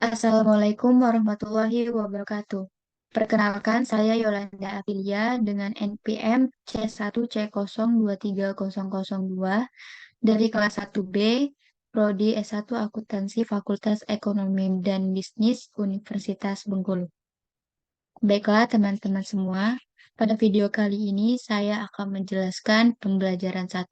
Assalamualaikum warahmatullahi wabarakatuh. Perkenalkan, saya Yolanda Aprilia dengan NPM C1C023002 dari kelas 1B, Prodi S1 Akuntansi Fakultas Ekonomi dan Bisnis Universitas Bengkulu. Baiklah teman-teman semua, pada video kali ini saya akan menjelaskan pembelajaran 1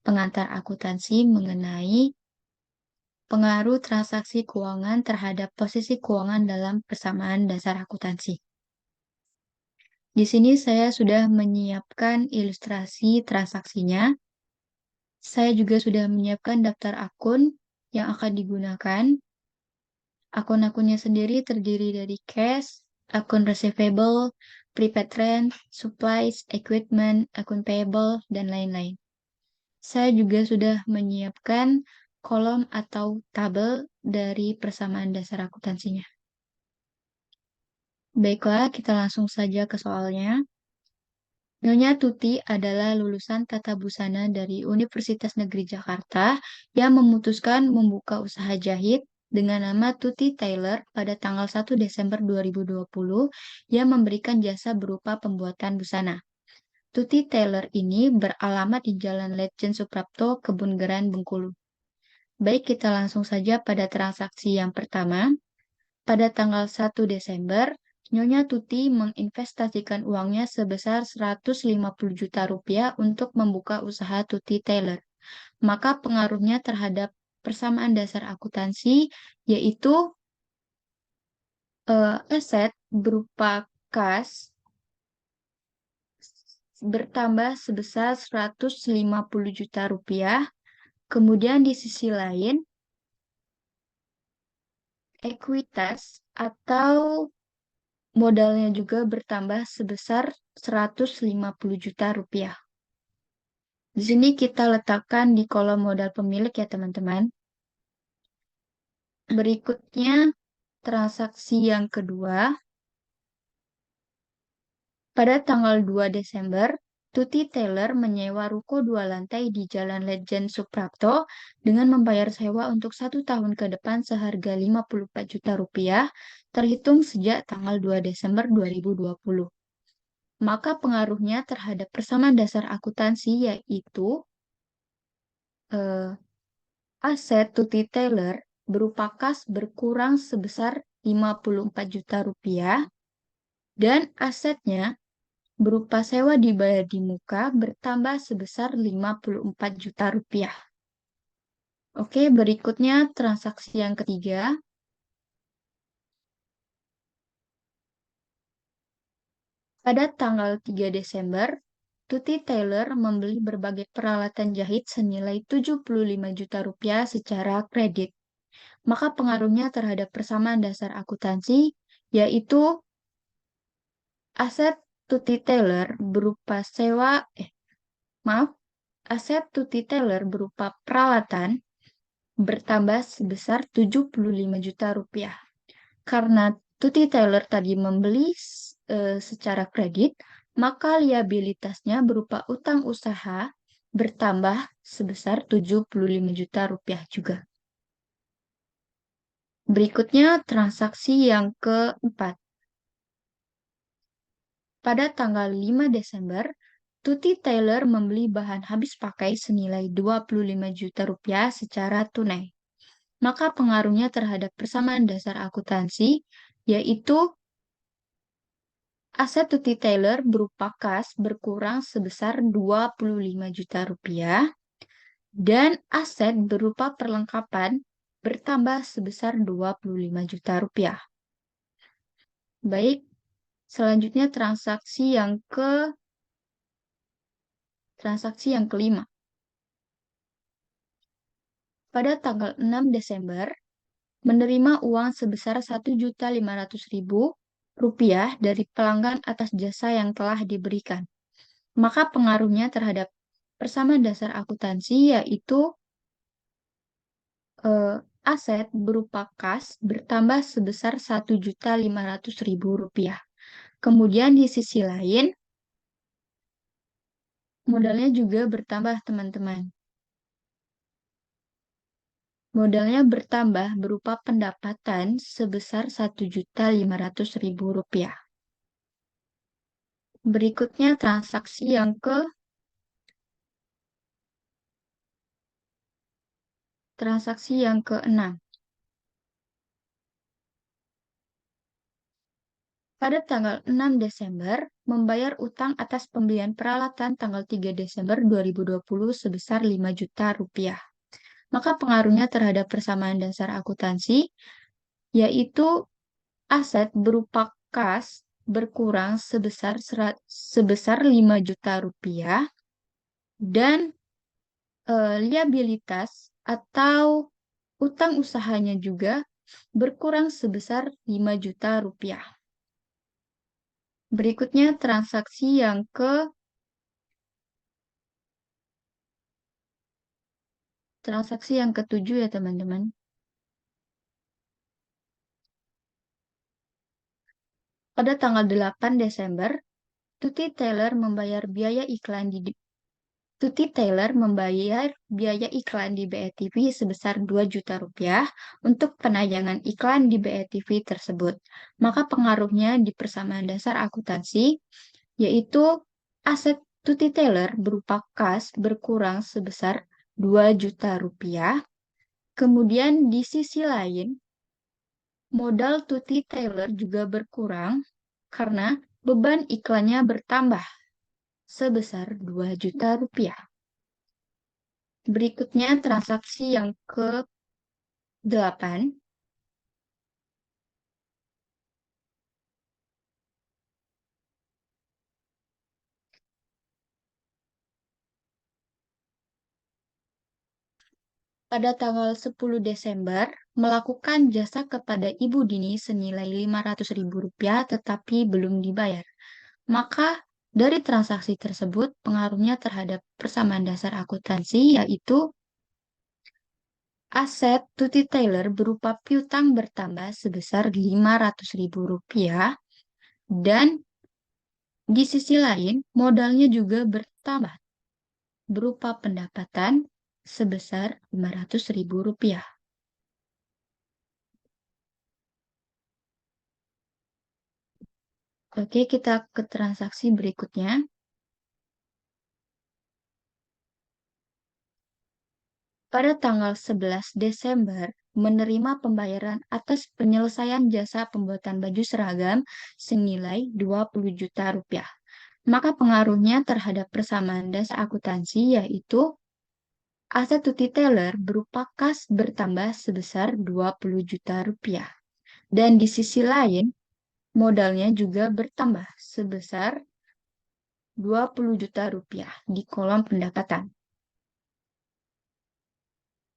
pengantar akuntansi mengenai pengaruh transaksi keuangan terhadap posisi keuangan dalam persamaan dasar akuntansi. Di sini saya sudah menyiapkan ilustrasi transaksinya. Saya juga sudah menyiapkan daftar akun yang akan digunakan. Akun-akunnya sendiri terdiri dari cash, akun receivable, prepaid rent, supplies, equipment, akun payable, dan lain-lain. Saya juga sudah menyiapkan kolom atau tabel dari persamaan dasar akuntansinya. Baiklah, kita langsung saja ke soalnya. Nyonya Tuti adalah lulusan tata busana dari Universitas Negeri Jakarta yang memutuskan membuka usaha jahit dengan nama Tuti Tailor pada tanggal 1 Desember 2020 yang memberikan jasa berupa pembuatan busana. Tuti Tailor ini beralamat di Jalan Letjen Suprapto, Kebun Bengkulu. Baik, kita langsung saja pada transaksi yang pertama. Pada tanggal 1 Desember, Nyonya Tuti menginvestasikan uangnya sebesar 150 juta rupiah untuk membuka usaha Tuti Tailor. Maka pengaruhnya terhadap persamaan dasar akuntansi yaitu aset berupa kas bertambah sebesar 150 juta rupiah. Kemudian di sisi lain, ekuitas atau modalnya juga bertambah sebesar 150 juta rupiah. Di sini kita letakkan di kolom modal pemilik ya teman-teman. Berikutnya transaksi yang kedua. Pada tanggal 2 Desember, Tuti Tailor menyewa ruko 2 lantai di Jalan Letjen Suprapto dengan membayar sewa untuk 1 tahun ke depan seharga 54 juta rupiah terhitung sejak tanggal 2 Desember 2020. Maka pengaruhnya terhadap persamaan dasar akuntansi yaitu aset Tuti Tailor berupa kas berkurang sebesar 54 juta rupiah dan asetnya berupa sewa dibayar di muka bertambah sebesar 54 juta rupiah. Oke, berikutnya transaksi yang ketiga. Pada tanggal 3 Desember, Tuti Tailor membeli berbagai peralatan jahit senilai 75 juta rupiah secara kredit. Maka pengaruhnya terhadap persamaan dasar akuntansi yaitu aset Tuti Tailor berupa aset Tuti Tailor berupa peralatan bertambah sebesar 75 juta rupiah. Karena Tuti Tailor tadi membeli secara kredit, maka liabilitasnya berupa utang usaha bertambah sebesar 75 juta rupiah juga. Berikutnya transaksi yang keempat. Pada tanggal 5 Desember, Tuti Tailor membeli bahan habis pakai senilai 25 juta rupiah secara tunai. Maka pengaruhnya terhadap persamaan dasar akuntansi yaitu aset Tuti Tailor berupa kas berkurang sebesar 25 juta rupiah dan aset berupa perlengkapan bertambah sebesar 25 juta rupiah. Baik, selanjutnya transaksi yang kelima. Pada tanggal 6 Desember, menerima uang sebesar 1.500.000 rupiah dari pelanggan atas jasa yang telah diberikan. Maka pengaruhnya terhadap persamaan dasar akuntansi yaitu aset berupa kas bertambah sebesar 1.500.000 rupiah. Kemudian di sisi lain, modalnya juga bertambah teman-teman. Modalnya bertambah berupa pendapatan sebesar Rp1.500.000. Berikutnya transaksi yang keenam. Pada tanggal 6 Desember, membayar utang atas pembelian peralatan tanggal 3 Desember 2020 sebesar Rp5 juta. Maka pengaruhnya terhadap persamaan dasar akuntansi, yaitu aset berupa kas berkurang sebesar Rp5 juta dan liabilitas atau utang usahanya juga berkurang sebesar Rp5 juta. Berikutnya transaksi yang ketujuh ya teman-teman. Pada tanggal 8 Desember, Tuti Taylor membayar biaya iklan di BETV sebesar Rp2 juta untuk penayangan iklan di BETV tersebut. Maka pengaruhnya di persamaan dasar akuntansi, yaitu aset Tuti Taylor berupa kas berkurang sebesar Rp2 juta. Kemudian di sisi lain, modal Tuti Taylor juga berkurang karena beban iklannya bertambah sebesar Rp2 juta. Berikutnya transaksi yang ke-8. Pada tanggal 10 Desember, melakukan jasa kepada Ibu Dini senilai Rp500.000 tetapi belum dibayar. Maka dari transaksi tersebut, pengaruhnya terhadap persamaan dasar akuntansi, yaitu aset Tuti Taylor berupa piutang bertambah sebesar Rp500.000 dan di sisi lain modalnya juga bertambah berupa pendapatan sebesar Rp500.000. Oke, kita ke transaksi berikutnya. Pada tanggal 11 Desember, menerima pembayaran atas penyelesaian jasa pembuatan baju seragam senilai Rp20 juta. Maka pengaruhnya terhadap persamaan dasar akuntansi, yaitu aset Tuti Taylor berupa kas bertambah sebesar Rp20 juta. Dan di sisi lain, modalnya juga bertambah sebesar Rp20 juta di kolom pendapatan.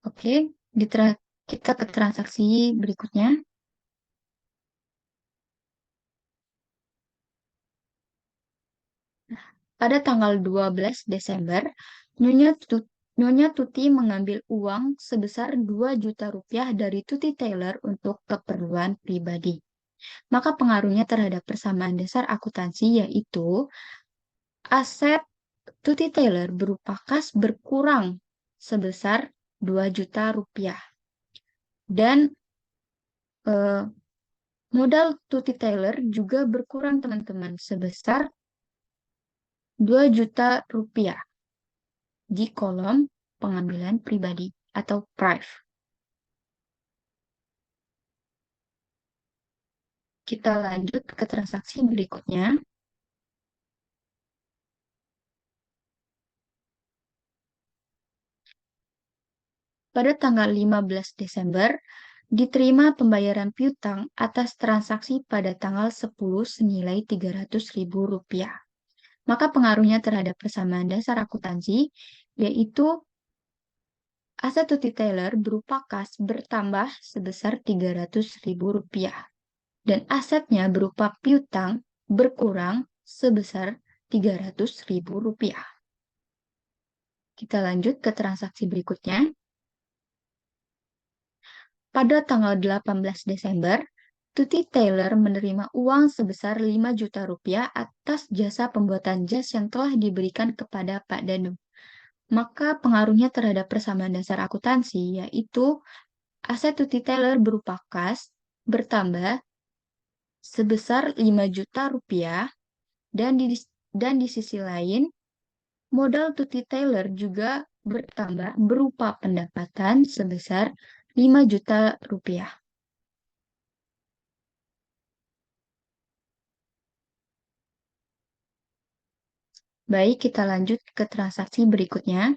Oke, kita ke transaksi berikutnya. Pada tanggal 12 Desember, Nyonya Tuti mengambil uang sebesar Rp2 juta dari Tuti Taylor untuk keperluan pribadi. Maka pengaruhnya terhadap persamaan dasar akuntansi, yaitu aset Tuti Taylor berupa kas berkurang sebesar Rp2 juta. Dan modal Tuti Taylor juga berkurang teman-teman sebesar Rp2 juta di kolom pengambilan pribadi atau prive. Kita lanjut ke transaksi berikutnya. Pada tanggal 15 Desember, diterima pembayaran piutang atas transaksi pada tanggal 10 senilai Rp300.000. Maka pengaruhnya terhadap persamaan dasar akuntansi, yaitu aset Tuti Taylor berupa kas bertambah sebesar Rp300.000 dan asetnya berupa piutang berkurang sebesar Rp300.000. Kita lanjut ke transaksi berikutnya. Pada tanggal 18 Desember, Tuti Taylor menerima uang sebesar Rp5 juta atas jasa pembuatan jas yang telah diberikan kepada Pak Danu. Maka pengaruhnya terhadap persamaan dasar akuntansi, yaitu aset Tuti Taylor berupa kas bertambah sebesar 5 juta rupiah dan di sisi lain modal Tuti Taylor juga bertambah berupa pendapatan sebesar 5 juta rupiah. Baik, kita lanjut ke transaksi berikutnya.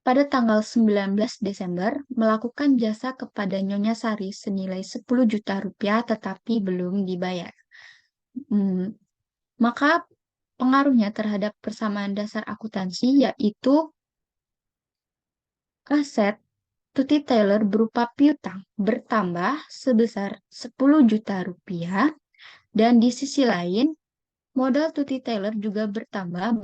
Pada tanggal 19 Desember, melakukan jasa kepada Nyonya Sari senilai 10 juta rupiah tetapi belum dibayar. Hmm, maka pengaruhnya terhadap persamaan dasar akuntansi yaitu aset Tuti Taylor berupa piutang bertambah sebesar 10 juta rupiah dan di sisi lain modal Tuti Taylor juga bertambah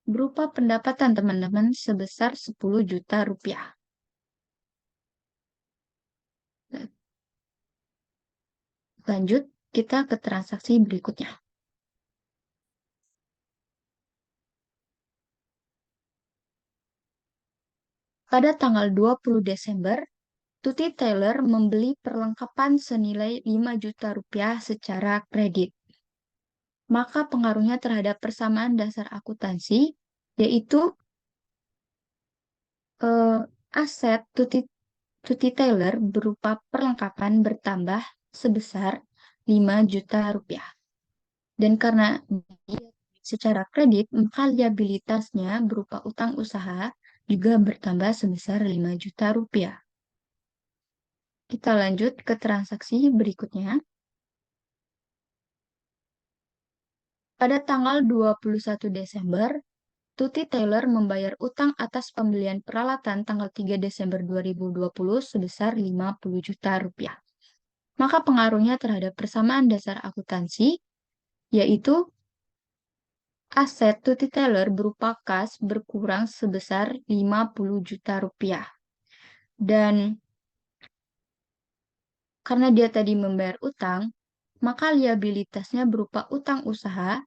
berupa pendapatan teman-teman sebesar 10 juta rupiah. Lanjut, kita ke transaksi berikutnya. Pada tanggal 20 Desember, Tuti Taylor membeli perlengkapan senilai 5 juta rupiah secara kredit. Maka pengaruhnya terhadap persamaan dasar akuntansi, yaitu aset Tuti Taylor berupa perlengkapan bertambah sebesar 5 juta rupiah. Dan karena dia secara kredit, maka liabilitasnya berupa utang usaha juga bertambah sebesar 5 juta rupiah. Kita lanjut ke transaksi berikutnya. Pada tanggal 21 Desember, Tuti Taylor membayar utang atas pembelian peralatan tanggal 3 Desember 2020 sebesar 50 juta rupiah. Maka pengaruhnya terhadap persamaan dasar akuntansi, yaitu aset Tuti Taylor berupa kas berkurang sebesar 50 juta rupiah. Dan karena dia tadi membayar utang, maka liabilitasnya berupa utang usaha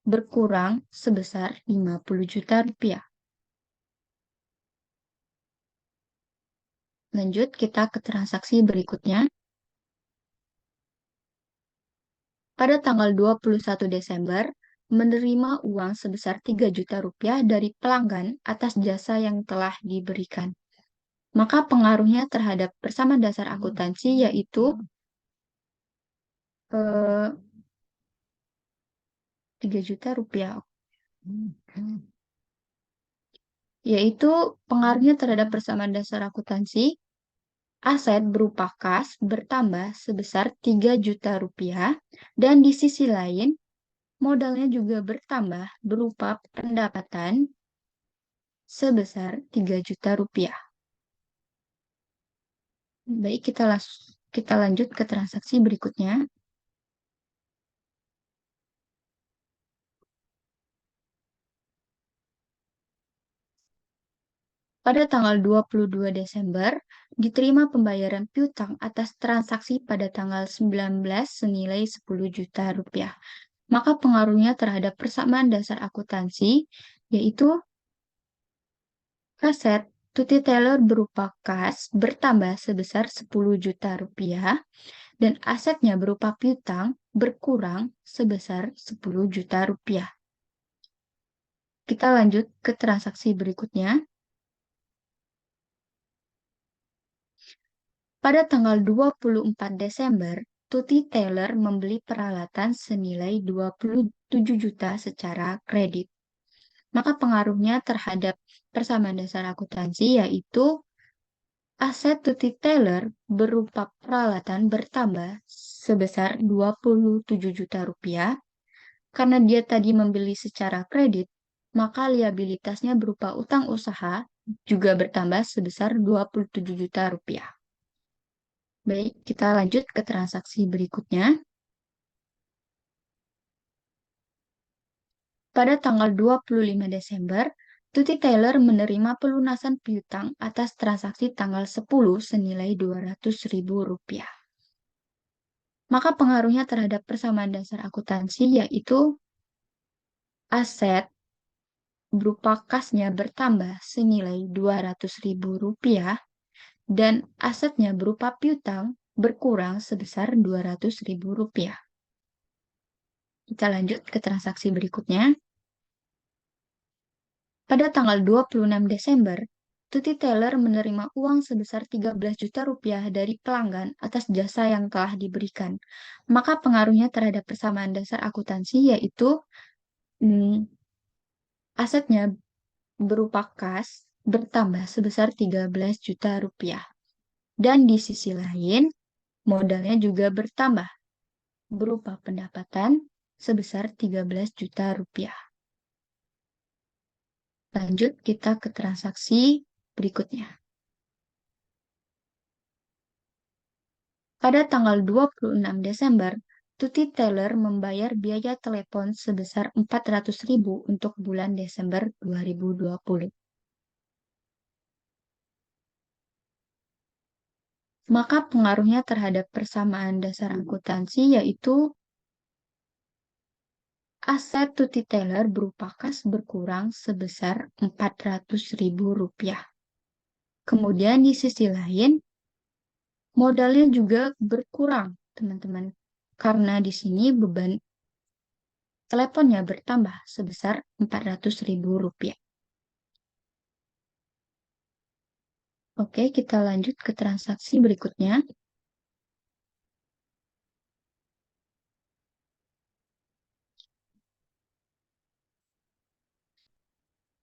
berkurang sebesar 50 juta rupiah. Lanjut, kita ke transaksi berikutnya. Pada tanggal 21 Desember, menerima uang sebesar 3 juta rupiah dari pelanggan atas jasa yang telah diberikan. Maka pengaruhnya terhadap persamaan dasar akuntansi yaitu 3 juta rupiah. Yaitu pengaruhnya terhadap persamaan dasar akuntansi, aset berupa kas bertambah sebesar 3 juta rupiah dan di sisi lain modalnya juga bertambah berupa pendapatan sebesar 3 juta rupiah. Baik, kita lanjut ke transaksi berikutnya. Pada tanggal 22 Desember, diterima pembayaran piutang atas transaksi pada tanggal 19 senilai 10 juta rupiah. Maka pengaruhnya terhadap persamaan dasar akuntansi, yaitu aset Tuti Taylor berupa kas bertambah sebesar 10 juta rupiah dan asetnya berupa piutang berkurang sebesar 10 juta rupiah. Kita lanjut ke transaksi berikutnya. Pada tanggal 24 Desember, Tuti Taylor membeli peralatan senilai 27 juta secara kredit. Maka pengaruhnya terhadap persamaan dasar akuntansi yaitu aset Tuti Taylor berupa peralatan bertambah sebesar 27 juta rupiah. Karena dia tadi membeli secara kredit, maka liabilitasnya berupa utang usaha juga bertambah sebesar 27 juta rupiah. Baik, kita lanjut ke transaksi berikutnya. Pada tanggal 25 Desember, Tuti Taylor menerima pelunasan piutang atas transaksi tanggal 10 senilai 200.000 rupiah. Maka pengaruhnya terhadap persamaan dasar akuntansi yaitu aset berupa kasnya bertambah senilai Rp200.000 dan asetnya berupa piutang berkurang sebesar Rp200.000. Kita lanjut ke transaksi berikutnya. Pada tanggal 26 Desember, Tuti Taylor menerima uang sebesar 13 juta rupiah dari pelanggan atas jasa yang telah diberikan. Maka pengaruhnya terhadap persamaan dasar akuntansi yaitu asetnya berupa kas bertambah sebesar 13 juta rupiah. Dan di sisi lain, modalnya juga bertambah berupa pendapatan sebesar 13 juta rupiah. Lanjut kita ke transaksi berikutnya. Pada tanggal 26 Desember, Tuti Taylor membayar biaya telepon sebesar 400.000 untuk bulan Desember 2020. Maka pengaruhnya terhadap persamaan dasar akuntansi yaitu aset Tuti Taylor berupa kas berkurang sebesar Rp400.000. Kemudian di sisi lain, modalnya juga berkurang, teman-teman. Karena di sini beban teleponnya bertambah sebesar Rp400.000. Oke, kita lanjut ke transaksi berikutnya.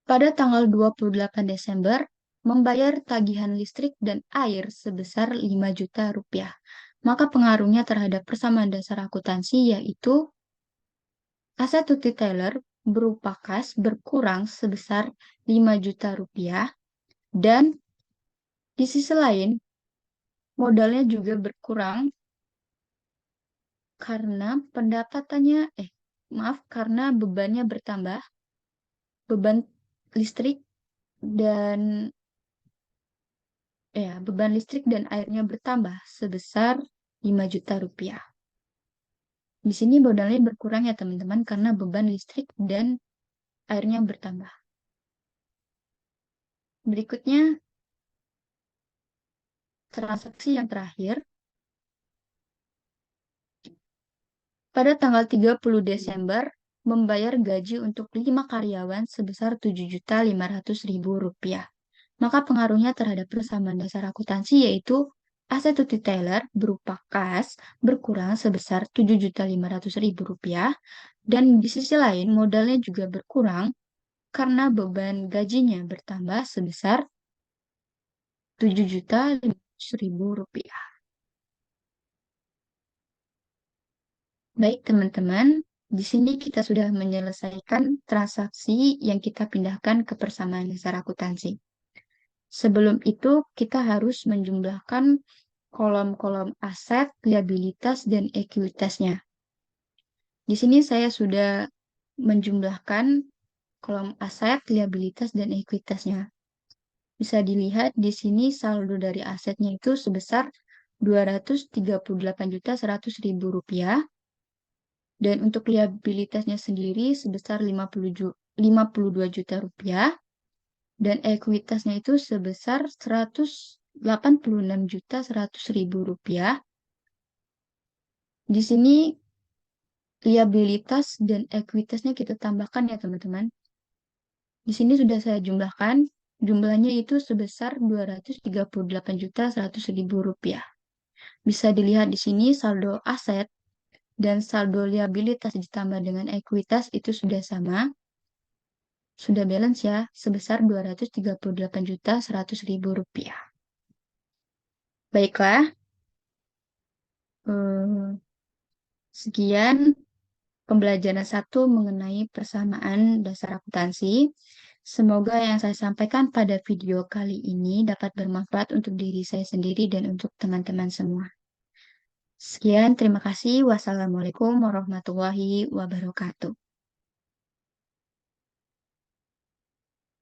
Pada tanggal 28 Desember, membayar tagihan listrik dan air sebesar Rp5 juta. Maka pengaruhnya terhadap persamaan dasar akuntansi yaitu aset Tuti Taylor berupa kas berkurang sebesar Rp5 juta dan di sisi lain modalnya juga berkurang karena karena bebannya bertambah, beban listrik dan beban listrik dan airnya bertambah sebesar Rp5 juta. Di sini modalnya berkurang ya teman-teman karena beban listrik dan airnya bertambah. Berikutnya transaksi yang terakhir. Pada tanggal 30 Desember, membayar gaji untuk 5 karyawan sebesar Rp7.500.000. Maka pengaruhnya terhadap persamaan dasar akuntansi yaitu aset Tuti Taylor berupa kas berkurang sebesar Rp7.500.000 dan di sisi lain modalnya juga berkurang karena beban gajinya bertambah sebesar Rp7.500.000. Baik, teman-teman, di sini kita sudah menyelesaikan transaksi yang kita pindahkan ke persamaan dasar akuntansi. Sebelum itu, kita harus menjumlahkan kolom-kolom aset, liabilitas, dan ekuitasnya. Di sini saya sudah menjumlahkan kolom aset, liabilitas, dan ekuitasnya. Bisa dilihat di sini saldo dari asetnya itu sebesar Rp238.100.000 dan untuk liabilitasnya sendiri sebesar Rp52 juta dan ekuitasnya itu sebesar Rp186.100.000. Di sini liabilitas dan ekuitasnya kita tambahkan ya teman-teman. Di sini sudah saya jumlahkan, jumlahnya itu sebesar Rp238.100.000. Bisa dilihat di sini saldo aset dan saldo liabilitas ditambah dengan ekuitas itu sudah sama. Sudah balance ya, sebesar Rp238.100.000. Baiklah, sekian pembelajaran 1 mengenai persamaan dasar akuntansi. Semoga yang saya sampaikan pada video kali ini dapat bermanfaat untuk diri saya sendiri dan untuk teman-teman semua. Sekian, terima kasih. Wassalamualaikum warahmatullahi wabarakatuh.